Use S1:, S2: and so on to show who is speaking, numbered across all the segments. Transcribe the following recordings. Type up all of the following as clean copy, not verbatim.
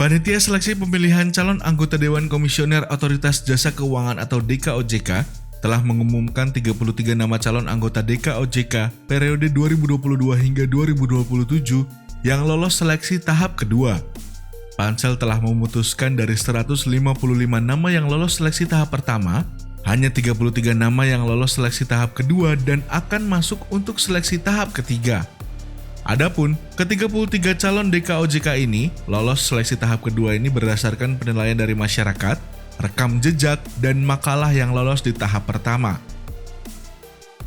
S1: Panitia Seleksi Pemilihan Calon Anggota Dewan Komisioner Otoritas Jasa Keuangan atau DKOJK telah mengumumkan 33 nama calon anggota DKOJK periode 2022 hingga 2027 yang lolos seleksi tahap kedua. Pansel telah memutuskan dari 155 nama yang lolos seleksi tahap pertama, hanya 33 nama yang lolos seleksi tahap kedua dan akan masuk untuk seleksi tahap ketiga. Adapun ke-33 calon DKOJK ini lolos seleksi tahap kedua ini berdasarkan penilaian dari masyarakat, rekam jejak, dan makalah yang lolos di tahap pertama.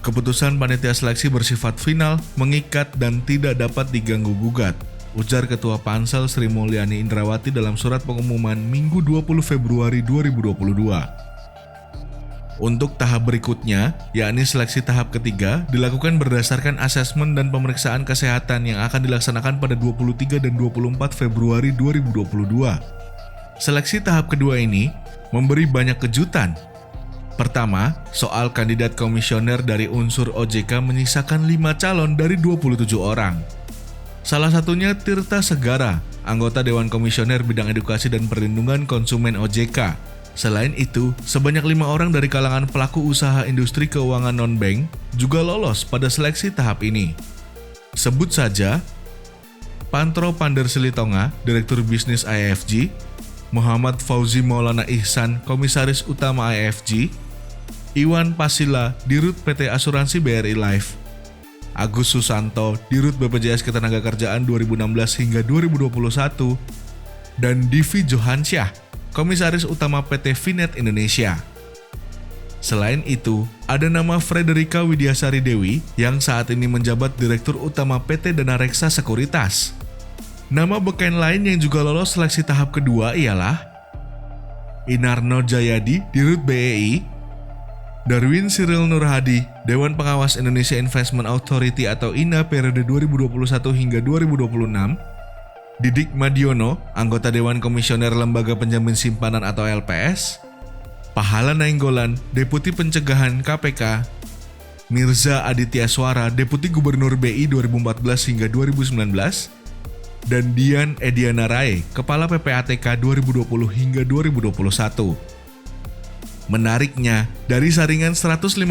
S1: Keputusan panitia seleksi bersifat final, mengikat, dan tidak dapat diganggu-gugat, ujar Ketua Pansel Sri Mulyani Indrawati dalam surat pengumuman Minggu 20 Februari 2022. Untuk tahap berikutnya, yakni seleksi tahap ketiga, dilakukan berdasarkan asesmen dan pemeriksaan kesehatan yang akan dilaksanakan pada 23 dan 24 Februari 2022. Seleksi tahap kedua ini memberi banyak kejutan. Pertama, soal kandidat komisioner dari unsur OJK menyisakan 5 calon dari 27 orang. Salah satunya Tirta Segara, anggota Dewan Komisioner Bidang Edukasi dan Perlindungan Konsumen OJK. Selain itu, sebanyak 5 orang dari kalangan pelaku usaha industri keuangan non-bank juga lolos pada seleksi tahap ini. Sebut saja Pantro Pander Silitonga, Direktur Bisnis IFG, Muhammad Fauzi Maulana Ihsan, Komisaris Utama IFG, Iwan Pasila, Dirut PT Asuransi BRI Life, Agus Susanto, Dirut BPJS Ketenagakerjaan 2016 hingga 2021, dan Divi Johansyah, Komisaris Utama PT Finet Indonesia. Selain itu, ada nama Frederika Widyasari Dewi yang saat ini menjabat Direktur Utama PT Dana Reksa Sekuritas. Nama beken lain yang juga lolos seleksi tahap kedua ialah Inarno Jayadi, Dirut BEI, Darwin Cyril Nurhadi, Dewan Pengawas Indonesia Investment Authority atau INA periode 2021 hingga 2026, Didik Madiono, anggota Dewan Komisioner Lembaga Penjamin Simpanan atau LPS, Pahala Nainggolan, Deputi Pencegahan KPK, Mirza Aditya Suara, Deputi Gubernur BI 2014 hingga 2019, dan Dian Ediana Rae, Kepala PPATK 2020 hingga 2021. Menariknya, dari saringan 155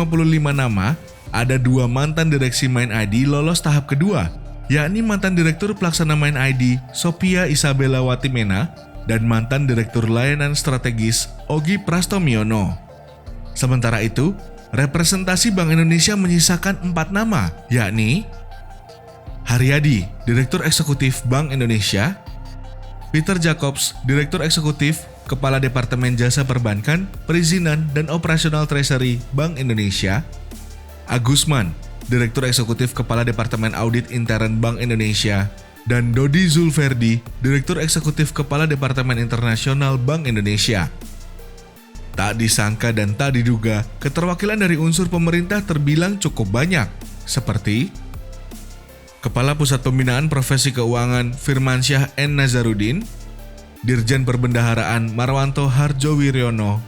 S1: nama, ada 2 mantan direksi Main ID lolos tahap kedua, yakni mantan Direktur Pelaksana Main ID Sophia Isabella Watimena dan mantan Direktur Layanan Strategis Ogi Prastomiono. Sementara itu, representasi Bank Indonesia menyisakan 4 nama, yakni Haryadi, Direktur Eksekutif Bank Indonesia, Peter Jacobs, Direktur Eksekutif Kepala Departemen Jasa Perbankan, Perizinan, dan Operasional Treasury Bank Indonesia, Agusman, Direktur Eksekutif Kepala Departemen Audit Intern Bank Indonesia, dan Dodi Zulverdi, Direktur Eksekutif Kepala Departemen Internasional Bank Indonesia. Tak disangka dan tak diduga, keterwakilan dari unsur pemerintah terbilang cukup banyak, seperti Kepala Pusat Pembinaan Profesi Keuangan Firmansyah N. Nazarudin, Dirjen Perbendaharaan Marwanto Harjo Wiryono,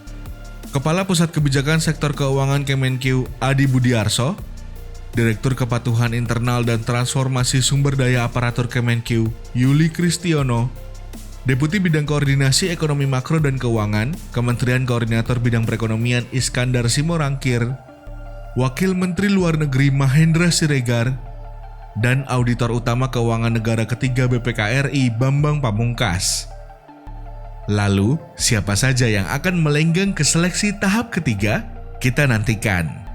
S1: Kepala Pusat Kebijakan Sektor Keuangan Kemenkeu Adi Budiarso, Direktur Kepatuhan Internal dan Transformasi Sumber Daya Aparatur Kemenkeu Yuli Kristiono, Deputi Bidang Koordinasi Ekonomi Makro dan Keuangan Kementerian Koordinator Bidang Perekonomian Iskandar Simorangkir, Wakil Menteri Luar Negeri Mahendra Siregar, dan Auditor Utama Keuangan Negara Ketiga BPKRI Bambang Pamungkas. Lalu, siapa saja yang akan melenggang ke seleksi tahap ketiga? Kita nantikan.